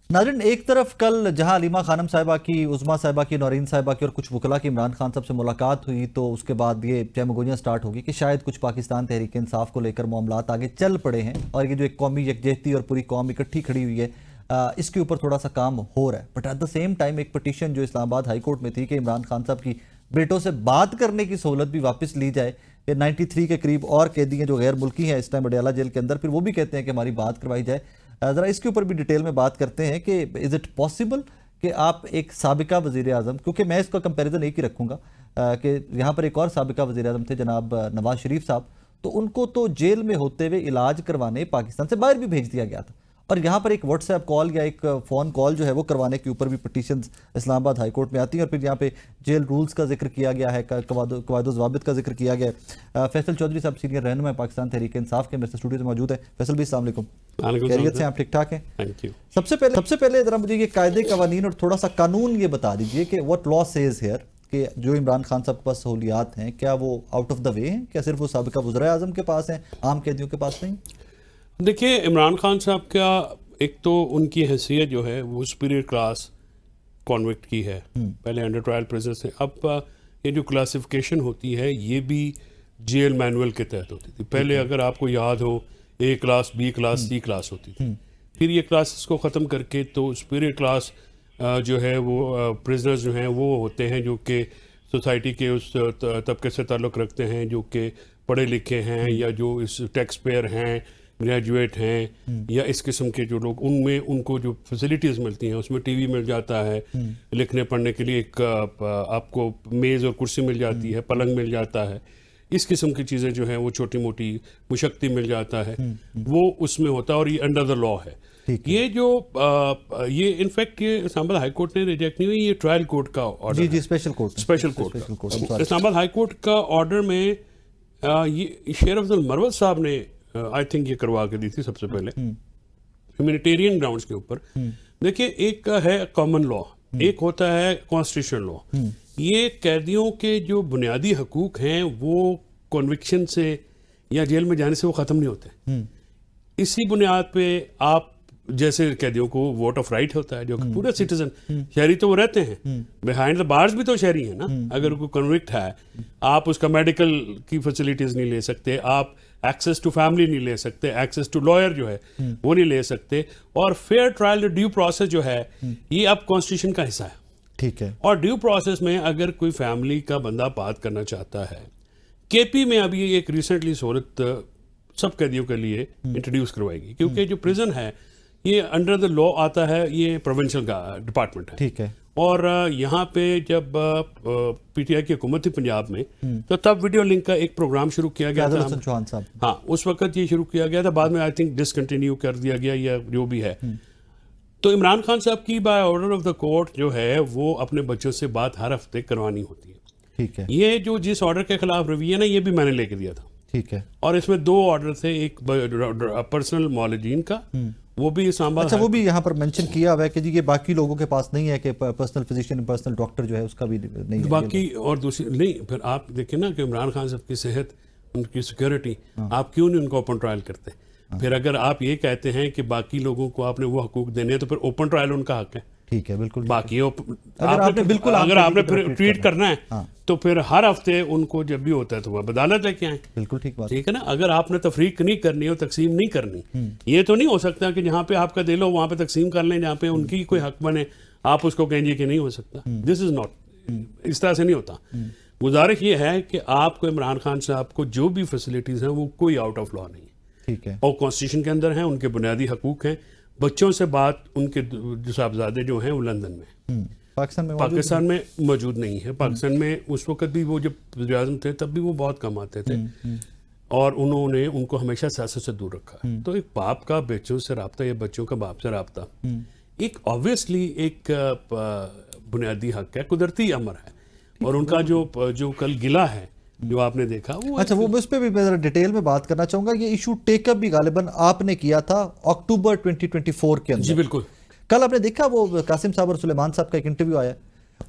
ناظرین، ایک طرف کل جہاں علیمہ خانم صاحبہ کی، عظمیٰ صاحبہ کی، نورین صاحبہ کی اور کچھ وکلاء کی عمران خان صاحب سے ملاقات ہوئی تو اس کے بعد یہ چہمگوئیاں سٹارٹ ہوگی کہ شاید کچھ پاکستان تحریک انصاف کو لے کر معاملات آگے چل پڑے ہیں اور یہ جو ایک قومی یکجہتی اور پوری قوم اکٹھی کھڑی ہوئی ہے اس کے اوپر تھوڑا سا کام ہو رہا ہے. But at the same time ایک پٹیشن جو اسلام آباد ہائی کورٹ میں تھی کہ عمران خان صاحب کی بیٹوں سے بات کرنے کی سہولت بھی واپس لی جائے. یہ 93 کے قریب اور قیدی ہیں جو غیر ملکی ہیں اس ٹائم اڈیالہ جیل کے اندر، پھر وہ بھی کہتے ہیں کہ ہماری بات کروائی جائے. ذرا اس کے اوپر بھی ڈیٹیل میں بات کرتے ہیں کہ از اٹ پاسبل کہ آپ ایک سابقہ وزیر اعظم، کیونکہ میں اس کا کمپیریزن ایک ہی رکھوں گا کہ یہاں پر ایک اور سابقہ وزیر اعظم تھے جناب نواز شریف صاحب، تو ان کو تو جیل میں ہوتے ہوئے علاج کروانے پاکستان سے باہر بھی بھیج دیا گیا تھا، اور یہاں پر ایک واٹس ایپ کال یا ایک فون کال جو ہے وہ کروانے کے اوپر بھی پٹیشنز اسلام آباد ہائی کورٹ میں آتی ہیں. اور پھر یہاں پہ جیل رولز کا ذکر کیا گیا ہے، قواعد و ضوابط کا ذکر کیا گیا ہے. فیصل چودھری صاحب سینئر رہنما پاکستان تحریک انصاف کے میرے اسٹوڈیو سے موجود ہیں. فیصل بھی السلام علیکم. خیریت سے آپ ٹھیک ٹھاک ہیں؟ سب سے پہلے ذرا مجھے یہ قاعدے قوانین اور تھوڑا سا قانون یہ بتا دیجئے کہ what law says here کہ جو عمران خان صاحب کے پاس سہولیات ہیں کیا وہ آؤٹ آف دا وے ہیں؟ کیا صرف وہ سابقہ وزراء اعظم کے پاس ہیں، عام قیدیوں کے پاس نہیں؟ دیکھیے، عمران خان صاحب کا ایک تو ان کی حیثیت جو ہے وہ سپیریئر کلاس کانوکٹ کی ہے، پہلے انڈر ٹرائل پریزنر سے. اب یہ جو کلاسیفیکیشن ہوتی ہے یہ بھی جیل مینول کے تحت ہوتی تھی. پہلے اگر آپ کو یاد ہو A class, B class, C class ہوتی تھی. پھر یہ کلاسز کو ختم کر کے تو سپیریئر کلاس جو ہے وہ پریزنرز جو ہیں وہ ہوتے ہیں جو کہ سوسائٹی کے اس طبقے سے تعلق رکھتے ہیں، جو کہ پڑھے لکھے ہیں یا جو اس ٹیکس پیئر ہیں، گریجویٹ ہیں یا اس قسم کے جو لوگ، ان میں ان کو جو فیسلٹیز ملتی ہیں اس میں ٹی وی مل جاتا ہے، لکھنے پڑھنے کے لیے ایک آپ کو میز اور کرسی مل جاتی ہے، پلنگ مل جاتا ہے، اس قسم کی چیزیں جو ہیں وہ چھوٹی موٹی مشقتی مل جاتا ہے، وہ اس میں ہوتا ہے اور یہ انڈر دا لا ہے. یہ جو یہ انفیکٹ یہ اسلام آباد ہائی کورٹ نے ریجیکٹ نہیں ہوئی، یہ ٹرائل کورٹ کا آرڈر، جی اسپیشل کورٹ اسلام آباد ہائی کورٹ کا آرڈر میں یہ شیر افضل مروت صاحب نے آئی تھنک یہ کروا کے دی تھی سب سے پہلے ہیومینیٹیرین گراؤنڈز کے اوپر. دیکھیں، ایک ہے کامن لا، ایک ہوتا ہے کانسٹیٹیوشن لا. یہ قیدیوں کے جو بنیادی حقوق ہیں وہ کنوکشن سے یا جیل میں جانے سے وہ ختم نہیں ہوتے. اسی بنیاد پہ آپ جیسے قیدیوں کو ووٹ آف رائٹ ہوتا ہے، جو کہ پورے سٹیزن شہری تو وہ رہتے ہیں، بیہائنڈ دا بارز بھی تو شہری ہیں نا. اگر کوئی کنوکٹ ہے آپ اس کا میڈیکل کی فیسلٹیز نہیں لے سکتے، آپ ایکسیس ٹو فیملی نہیں لے سکتے، ایکسیس ٹو لائر جو ہے وہ نہیں لے سکتے. اور فیئر ٹرائل ڈیو پروسیس جو ہے یہ اب کانسٹیٹیوشن کا حصہ ہے. ٹھیک ہے. اور ڈیو پروسیس میں اگر کوئی فیملی کا بندہ بات کرنا چاہتا ہے، کے پی میں ابھی ایک ریسنٹلی سہولت سب قیدیوں کے لیے انٹروڈیوس کروائی گی، کیونکہ جو پریزن ہے یہ انڈر دا لا آتا ہے، یہ پروونشل کا ڈپارٹمنٹ ہے. ٹھیک ہے. اور یہاں پہ جب پی ٹی آئی کی حکومت تھی پنجاب میں تو تب ویڈیو لنک کا ایک پروگرام شروع کیا گیا تھا. ہاں، اس وقت یہ شروع کیا گیا تھا، بعد میں آئی تھنک ڈسکنٹینیو کر دیا گیا یا جو بھی ہے. تو عمران خان صاحب کی by order of the court جو ہے وہ اپنے بچوں سے بات ہر ہفتے کروانی ہوتی ہے. ٹھیک ہے. یہ جو جس آرڈر کے خلاف رویہ نا یہ بھی میں نے لے کے دیا تھا. ٹھیک ہے. اور اس میں 2 آرڈر تھے، ایک پرسنل معالجین کا، وہ بھی اسلام آباد، اچھا وہ بھی یہاں پر مینشن کیا ہوا ہے کہ جی یہ باقی لوگوں کے پاس نہیں ہے کہ پرسنل فزیشین، پرسنل ڈاکٹر جو ہے اس کا بھی نہیں ہے باقی. اور دوسری نہیں، پھر آپ دیکھیں نا کہ عمران خان صاحب کی صحت، ان کی سیکیورٹی، آپ کیوں نہیں ان کو اوپن ٹرائل کرتے؟ پھر اگر آپ یہ کہتے ہیں کہ باقی لوگوں کو آپ نے وہ حقوق دینے ہیں تو پھر اوپن ٹرائل ان کا حق ہے. ٹھیک ہے، بالکل. باقی اگر آپ نے پھر ٹریٹ کرنا ہے تو پھر ہر ہفتے ان کو جب بھی ہوتا ہے تو وہ عدالت لے کے آئیں. بالکل ٹھیک بات. ٹھیک ہے نا. اگر آپ نے تفریق نہیں کرنی اور تقسیم نہیں کرنی، یہ تو نہیں ہو سکتا کہ جہاں پہ آپ کا دل ہو وہاں پہ تقسیم کر لیں، جہاں پہ ان کی کوئی حق بنے آپ اس کو کہیں گے کہ نہیں ہو سکتا. دس از ناٹ، اس طرح سے نہیں ہوتا. گزارش یہ ہے کہ آپ کو عمران خان صاحب کو جو بھی فیسلٹیز ہیں وہ کوئی آؤٹ آف لا نہیں ہے. ٹھیک ہے. اور کانسٹیٹیوشن کے اندر ہیں، ان کے بنیادی حقوق ہیں. بچوں سے بات ان کے جو صاحبزادے جو ہیں وہ لندن میں، پاکستان میں موجود نہیں ہے. پاکستان میں اس وقت بھی وہ جب وزیر اعظم تھے تب بھی وہ بہت کم آتے تھے اور انہوں نے ان کو ہمیشہ سیاست سے دور رکھا. تو ایک باپ کا بچوں سے رابطہ یا بچوں کا باپ سے رابطہ ایک آبویسلی ایک بنیادی حق ہے، قدرتی امر ہے. اور ان کا جو کل گلہ ہے جو آپ نے دیکھا وہ، اچھا وہ اس پہ بھی میں ڈیٹیل میں بات کرنا چاہوں گا. یہ ایشو ٹیک اپ بھی غالباً آپ نے کیا تھا اکتوبر 2024 کے اندر. جی بالکل. کل آپ نے دیکھا وہ قاسم صاحب اور سلیمان صاحب کا ایک انٹرویو آیا،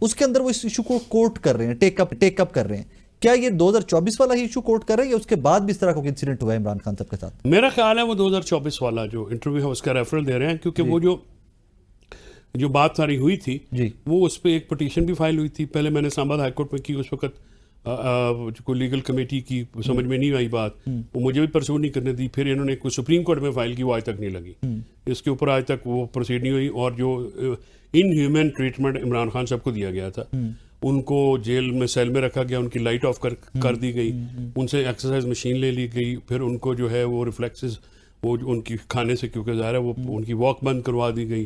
اس کے اندر وہ اس ایشو کو کوٹ کر رہے ہیں، ٹیک اپ کر رہے ہیں. کیا یہ 2024 والا ہی ایشو کوٹ کر رہے ہیں یا اس کے بعد بھی اس طرح کا کوئی انسیڈنٹ ہوا ہے عمران خان صاحب کے ساتھ؟ میرا خیال ہے وہ 2024 والا جو انٹرویو ہے اس کا ریفرل دے رہے ہیں، کیونکہ وہ جو جو بات ساری ہوئی تھی جی وہ اس پہ ایک پٹیشن بھی فائل ہوئی تھی. پہلے میں نے اسلام آباد ہائی کورٹ میں کی, اس وقت کوئی لیگل کمیٹی کی, سمجھ میں نہیں آئی بات, وہ مجھے بھی پرسو نہیں کرنے دی. پھر انہوں نے کوئی سپریم کورٹ میں فائل کی, وہ آج تک نہیں لگی, اس کے اوپر آج تک وہ پروسیڈ نہیں ہوئی. اور جو in human treatment Imran Khan صاحب کو دیا گیا تھا, ان کو جیل میں سیل میں رکھا گیا, ان کی لائٹ آف کر دی گئی, ان سے ایکسرسائز مشین لے لی گئی, پھر ان کو جو ہے وہ ریفلیکسز وہ ان کی کھانے سے کیونکہ ظاہر ہے وہ ان کی واک بند کروا دی گئی,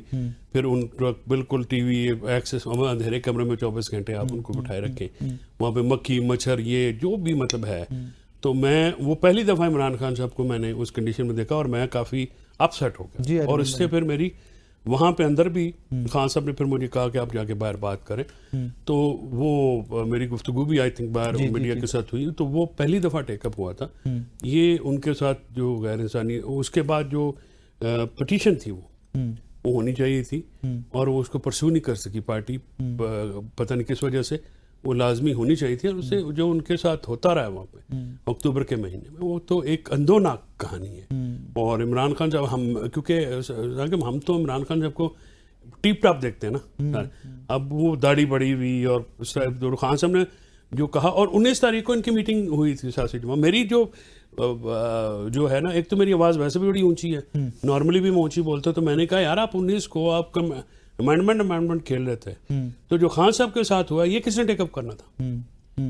پھر ان بالکل ٹی وی ایکسیس اندھیرے کمرے میں 24 گھنٹے آپ ان کو بٹھائے رکھیں, وہاں پہ مکھی مچھر یہ جو بھی مطلب ہے. تو میں وہ پہلی دفعہ عمران خان صاحب کو میں نے اس کنڈیشن میں دیکھا اور میں کافی اپ سیٹ ہو گیا. اور اس سے پھر میری وہاں پہ اندر بھی خان صاحب نے پھر مجھے کہا کہ آپ جا کے باہر بات کریں, تو وہ میری گفتگو بھی آئی تھنک باہر میڈیا کے ساتھ ہوئی, تو وہ پہلی دفعہ ٹیک اپ ہوا تھا. یہ ان کے ساتھ جو غیر انسانی, اس کے بعد جو پٹیشن تھی وہ ہونی چاہیے تھی اور وہ اس کو پرسو نہیں کر سکی پارٹی, پتہ نہیں کس وجہ سے, وہ لازمی ہونی چاہیے تھی. اور اس سے جو ان کے ساتھ ہوتا رہا وہاں پہ اکتوبر کے مہینے میں, وہ تو ایک اندوناک کہانی ہے. اور عمران خان صاحب کیونکہ ہم تو عمران خان صاحب کو ٹیپ ٹاپ دیکھتے ہیں نا, اب وہ داڑھی بڑی ہوئی اور خان صاحب نے جو کہا, اور 19 تاریخ کو ان کی میٹنگ ہوئی تھی سیاسی جماعت. میری جو ہے نا, ایک تو میری آواز ویسے بھی بڑی اونچی ہے, نارملی بھی میں اونچی بولتا ہوں, تو میں نے کہا یار آپ 19 کو آپ کا امینڈمنٹ کھیل رہے تھے, تو جو خان صاحب کے ساتھ ہوا یہ کس نے ٹیک اپ کرنا تھا؟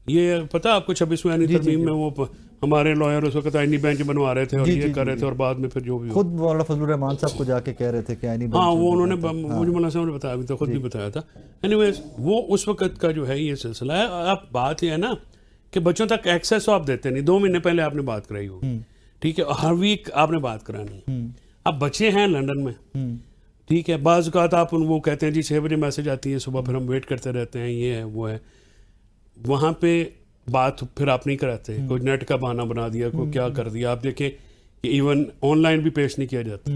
یہ پتہ آپ کو 26ویں آئینی ترمیم میں وہ ہمارے لائر اس وقت آئینی بینچ بنوا رہے تھے اور یہ کر رہے تھے, اور بعد میں پھر جو بھی خود مولانا فضل الرحمان صاحب کو جا کے کہہ رہے تھے کہ آئینی بینچ, ہاں وہ انہوں نے مجھے مولانا صاحب نے بتایا بھی تھا, خود بھی بتایا تھا. اینی ویز وہ اس وقت کا جو ہے یہ سلسلہ ہے. اب بات یہ ہے نا کہ بچوں تک ایکسیس آپ دیتے نہیں, 2 مہینے پہلے آپ نے بات کرائی ہوگی, ٹھیک ہے, ہر ویک آپ نے بات کرانی ہے. اب بچے ہیں لنڈن میں, ٹھیک ہے, بعض اوقات آپ وہ کہتے ہیں جی 6 بجے میسج آتی ہے صبح, پھر ہم ویٹ کرتے رہتے ہیں, یہ ہے وہ ہے, وہاں پہ بات پھر آپ نہیں کراتے, کوئی نیٹ کا بہانہ بنا دیا, کوئی کیا کر دیا. آپ دیکھیں کہ ایون آن لائن بھی پیش نہیں کیا جاتا.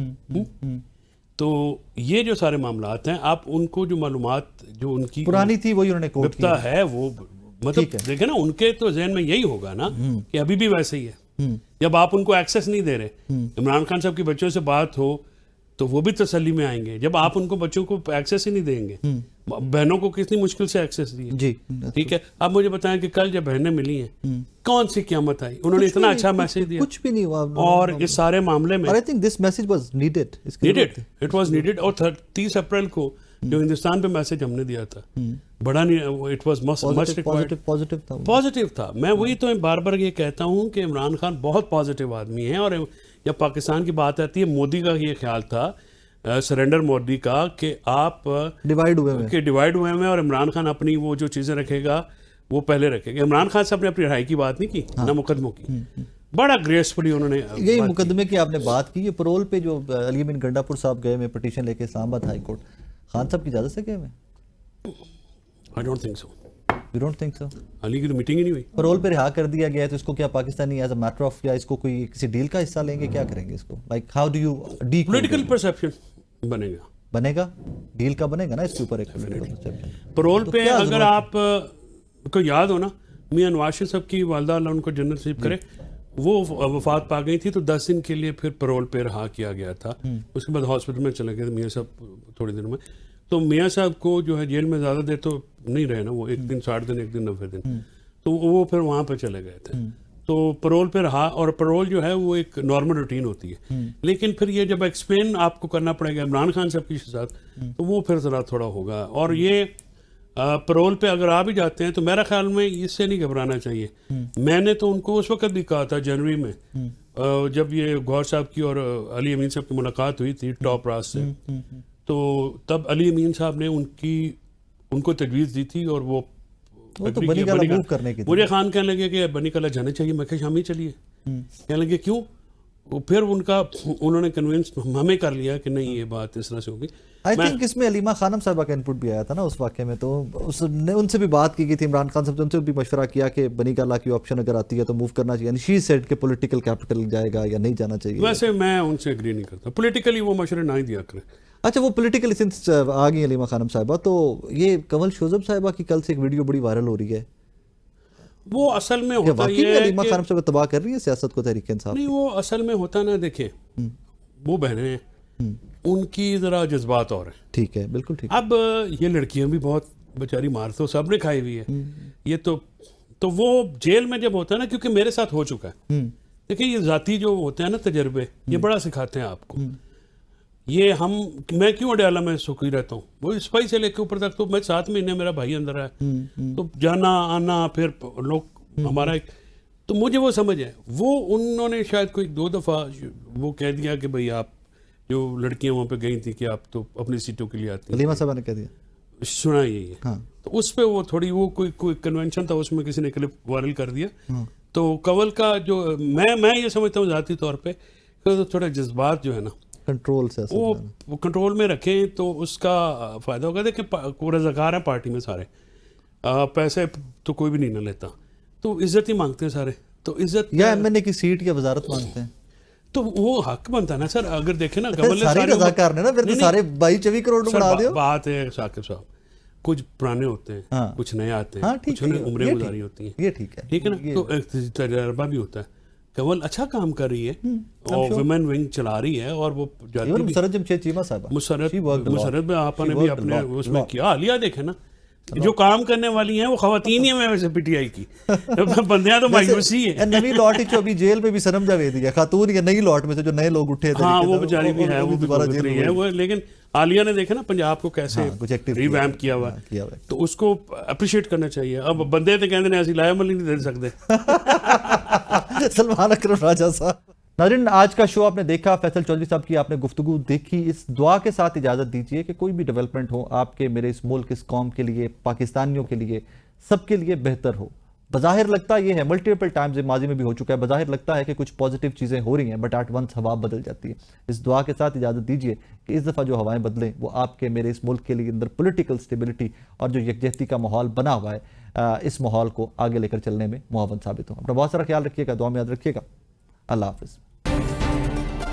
تو یہ جو سارے معاملات ہیں, آپ ان کو جو معلومات جو ان کی پرانی تھی وہی انہوں نے کوٹ کیا ہے, وہ مطلب دیکھیں نا ان کے تو ذہن میں یہی ہوگا نا کہ ابھی بھی ویسے ہی ہے. جب آپ ان کو ایکسیس نہیں دے رہے, عمران خان صاحب کی بچوں سے بات ہو تو وہ بھی تسلی میں آئیں گے. جب آپ ان کو بچوں کو ایکسیس ہی نہیں دیں گے, بہنوں کو کتنی مشکل سے ایکسیس دی, جی ٹھیک ہے. آپ مجھے بتائیں کہ کل جب بہنیں ملی ہیں کون سی قیامت آئی, انہوں نے اتنا اچھا میسج دیا, کچھ بھی نہیں ہوا. اور اس سارے معاملے میں I think this message was needed. it was needed. اور 30 اپریل کو جو ہندوستان پہ میسج ہم نے دیا تھا بڑا نہیں, it was much required, positive تھا. میں وہی تو بار بار یہ کہتا ہوں کہ عمران خان بہت پازیٹیو آدمی ہیں. اور جب پاکستان کی بات آتی ہے, مودی کا یہ خیال تھا, سرنڈر مودی کا, کہ آپ ڈیوائیڈ ہوئے ہیں, اور عمران خان اپنی وہ جو چیزیں رکھے گا وہ پہلے رکھے گا. عمران خان صاحب نے اپنی رہائی کی بات نہیں کی, نہ مقدموں کی, بڑا گریسفلی انہوں نے یہی مقدمے کی آپ نے بات کی. یہ پرول پہ جو علی امین گنڈا پور صاحب گئے میں پٹیشن لے کے اسلام آباد ہائی کورٹ, خان صاحب کی اجازت سے گئے میں؟ I don't think so. You don't think so? علی کی تو میٹنگ ہی نہیں ہوئی. پرول پہ رہا کر دیا گیا ہے, تو اس کو کیا Pakistani as a matter of, یا اس کو کوئی کسی ڈیل کا حصہ لیں گے, کیا کریں گے اس کو؟ Like how do U D political perception بنے گا, ڈیل کا بنے گا نا اس کے اوپر ایک پولیٹیکل پرسیپشن. پرول پہ اگر آپ کو یاد ہو نا, میاں نواز شریف صاحب کی والدہ اللہ ان کو جنت نصیب کرے, وہ وفات پا گئی تھی, تو 10 دن کے لیے پھر پرول پہ رہا کیا گیا تھا. اس کے بعد ہاسپٹل میں چلے گئے تھے میاں صاحب تھوڑے دنوں میں. تو میاں صاحب کو جو ہے جیل میں زیادہ دیر تو نہیں رہے نا, وہ 1 دن 60 دن 1 دن 90 دن, تو وہ پھر وہاں پہ چلے گئے تھے. تو پرول پہ رہا, اور پرول جو ہے وہ ایک نارمل روٹین ہوتی ہے. لیکن پھر یہ جب ایکسپلین آپ کو کرنا پڑے گا عمران خان صاحب کے ساتھ, تو وہ پھر ذرا تھوڑا ہوگا. اور یہ پرول پہ اگر آ بھی جاتے ہیں تو میرا خیال میں اس سے نہیں گھبرانا چاہیے. میں نے تو ان کو اس وقت بھی کہا تھا جنوری میں, جب یہ گوھر صاحب کی اور علی امین صاحب کی ملاقات ہوئی تھی ٹاپ راس سے, تو تب علی امین صاحب نے ان کو تجویز دی تھی, اور وہ مجھے خان کہنے لگے کہ بنی کلا جانے چاہیے. میں کہ شامی چلیے, کہنے لگے کیوں, پھر انہوں نے کنونس ہمیں کر لیا کہ نہیں یہ بات اس طرح سے ہوگی. آئی تھنک اس میں علیمہ خانم صاحبہ کا انپٹ بھی آیا تھا نا اس واقعے میں, تو ان سے بھی بات کی گئی تھی, عمران خان صاحب سے ان سے بھی مشورہ کیا کہ بنی کلا کی آپشن اگر آتی ہے تو موو کرنا چاہیے. یعنی شی سیڈ کہ پولیٹیکل کیپٹل جائے گا یا نہیں جانا چاہیے. ویسے میں ان سے اگری نہیں کرتا, پولیٹیکلی وہ مشورے نہ ہی دیا کریں. اچھا, وہ پولیٹیکل سینس آ گئی علیمہ خانم صاحبہ, تو یہ کنول شوذب صاحبہ کی کل سے ایک ویڈیو بڑی وائرل ہو رہی ہے, وہ اصل میں ہوتا یہ ہے علیمہ خانم صاحب تباہ کر رہی ہے سیاست کو تحریک انصاف. نہیں, وہ اصل میں ہوتا نا, دیکھیں وہ بہنیں ہیں, ان کی ذرا جذبات اور ہیں. ٹھیک ہے, بالکل ٹھیک. اب یہ لڑکیاں بھی بہت بیچاری مار تو سب نے کھائی ہوئی ہے. یہ تو وہ جیل میں جب ہوتا ہے نا, کیونکہ میرے ساتھ ہو چکا ہے. دیکھیں یہ ذاتی جو ہوتے ہیں نا تجربے, یہ بڑا سکھاتے ہیں آپ کو. یہ میں کیوں اڈیالہ میں سکھی رہتا ہوں, وہ اسپائی سے لے کے اوپر تک, تو میں 7 مہینے میرا بھائی اندر ہے, تو جانا آنا پھر لوگ ہمارا ایک, تو مجھے وہ سمجھ ہے. وہ انہوں نے شاید کوئی 2 دفعہ وہ کہہ دیا کہ بھئی آپ جو لڑکیاں وہاں پہ گئی تھی کہ آپ تو اپنی سیٹوں کے لیے آتی ہیں, علیمہ صاحبہ نے کہہ دیا, سنا یہی ہے. تو اس پہ وہ تھوڑی وہ کوئی کنونشن تھا, اس میں کسی نے کلپ وائرل کر دیا. تو کنول کا جو میں یہ سمجھتا ہوں ذاتی طور پہ تھوڑے جذبات جو ہے نا کنٹرول سے وہ کنٹرول میں رکھیں تو اس کا فائدہ ہوگا. دیکھیں رضاکار ہیں پارٹی میں سارے, پیسے تو کوئی بھی نہیں نہ لیتا, تو عزت ہی مانگتے ہیں سارے. تو عزت یا ایم این اے کی سیٹ کی وزارت مانگتے ہیں, تو وہ حق بنتا ہے نا سر. اگر دیکھیں نا کنول سارے رضاکار نے نا, پھر تو سارے 22-24 کروڑ بنا دیو. بات ہے ثاقب صاحب, کچھ پرانے ہوتے ہیں, کچھ نئے آتے ہیں, کچھ نے عمریں گزاری ہوتی ہیں, یہ ٹھیک ہے, ٹھیک ہے نا. تو ایک تجربہ بھی ہوتا ہے. کنول اچھا کام کر رہی ہے اور ویمن ونگ چلا رہی ہے, اور وہ جاتی بھی. مسرت جمشید چیمہ صاحبہ, مسرت میں آپ نے بھی اپنے اس میں کیا. عالیہ دیکھیں نا, جو کام کرنے والی ہیں وہ خواتین ہی ہیں ویسے پی ٹی آئی کی. بندیاں تو مایوسی ہے. نئی لاٹ جو ابھی جیل میں بھی صنم جاویدی ہے, خاتون یا نئی لاٹ میں سے جو نئے لوگ اٹھے تھے. ہاں وہ بیچاری بھی ہے, وہ دوبارہ جیل میں ہے وہ. لیکن عالیہ نے دیکھا نا پنجاب کو کیسے ری ویمپ کیا ہوا ہے, تو اس کو اپریشیٹ کرنا چاہیے. اب بندے تو کہتے ہیں ایسی لائے عمل نہیں دے سکتے. سلمان اکرم راجہ صاحب. ناظرین آج کا شو آپ نے دیکھا, فیصل چودھری صاحب کی آپ نے گفتگو دیکھی. اس دعا کے ساتھ اجازت دیجیے کہ کوئی بھی ڈیولپمنٹ ہو آپ کے, میرے اس ملک, اس قوم کے لیے, پاکستانیوں کے لیے, سب کے لیے بہتر ہو. بظاہر لگتا یہ ہے, ملٹیپل ٹائمز ماضی میں بھی ہو چکا ہے, بظاہر لگتا ہے کہ کچھ پازیٹیو چیزیں ہو رہی ہیں, بٹ ایٹ ونس ہوا بدل جاتی ہے. اس دعا کے ساتھ اجازت دیجیے کہ اس دفعہ جو ہوائیں بدلیں وہ آپ کے, میرے اس ملک کے لیے اندر پولیٹیکل سٹیبلٹی اور جو یکجہتی کا ماحول بنا ہوا ہے, اس ماحول کو آگے لے کر چلنے میں معاون ثابت ہوں. اپنا بہت سارا خیال رکھیے گا, دعا میں یاد رکھیے گا. اللہ حافظ.